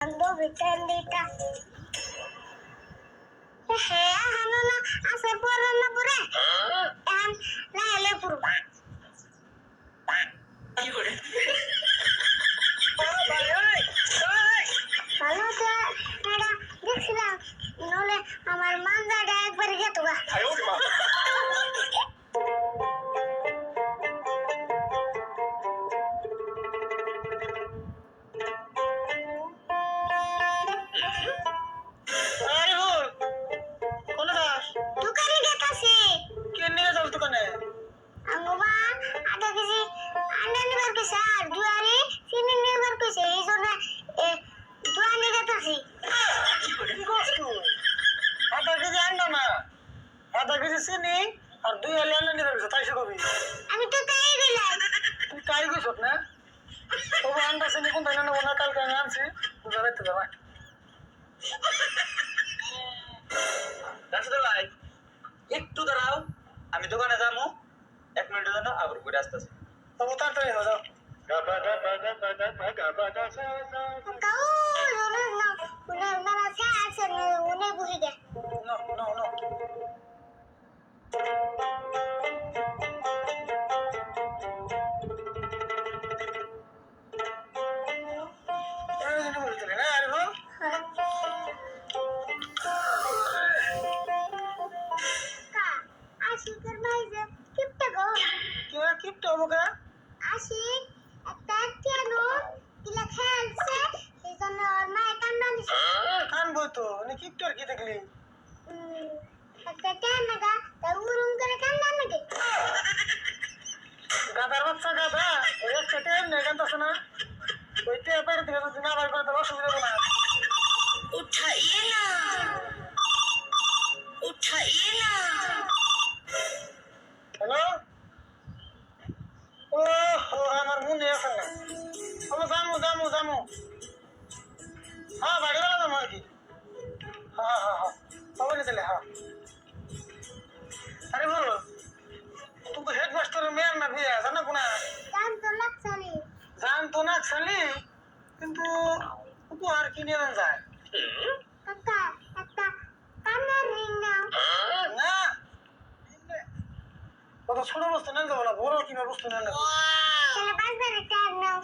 Ando bitendita. Hanuna asa porana pura. An laile purba. কি করে? ভালো তো এটা দেখছিলাম নলে আমার মানজাটা একবার গেত গা। দোকানে গেতাছি কেন নিয়ে যাও দোকানে? আঙ্গুমা আধা কেজি আন্ডা নিবার কইছে আর দুয়ারে চিনি নিবার কইছে এই জন্য দোকানে গেতাছি। আধা কেজি আন্ডা না, আধা কেজি চিনি আর 2 আলি আন্ডা নিয়ে যাবে, তাই সে কবি। আমি তো তাই দিলাম। তুই তাই কইছ না? তবে আন্ডা চিনি কোন টাইনা নেবো না, কালকে আমি আনছি, যাইতে যাবা। রাশিদুল ভাই একটু দাঁড়াও, আমি দোকানে যাবো, 1 মিনিটের জন্য আবার ঘুরে আসতেছি। তবে তাড়াতাড়ি হয়ে যাও। কাউ না উনা না আছে না উনি বুঝি দে। No, no, no. কা আশিকের ভাই যে কিপটা গো আশিক একটা কেন কিলা খেলছে এই জন্য ওর মা কান্না দিছে। একটা কেন গা তা উরুম করে কান্না নাকি গাদার বাচ্চা গাদা, ওই একটা টাইম নেই কান্দাছে না, ওইটা এবার থেকে যদি না বার করে তাহলে অসুবিধা হবে না। উঠাইয়ে না হ্যালো, ও আমার মনে আছে না, আমি যামু হ্যাঁ বাড়ি বেলা যাবো আর কি। হ্যাঁ হবে না তাহলে। হ্যাঁ আরে বলো, তুমি হেডমাস্টারের মেয়ের না বিয়ে জানো কোনা? কান তো লাগছালি জান তো না খালি, কিন্তু উপহার কিনে দেন যায় কাকা একটা কানের রিং নাও না। কত ছোট বস্তু নেন যাবো না, বড় কিনা বস্তু নেন। তাহলে 5,000 টাকা নাও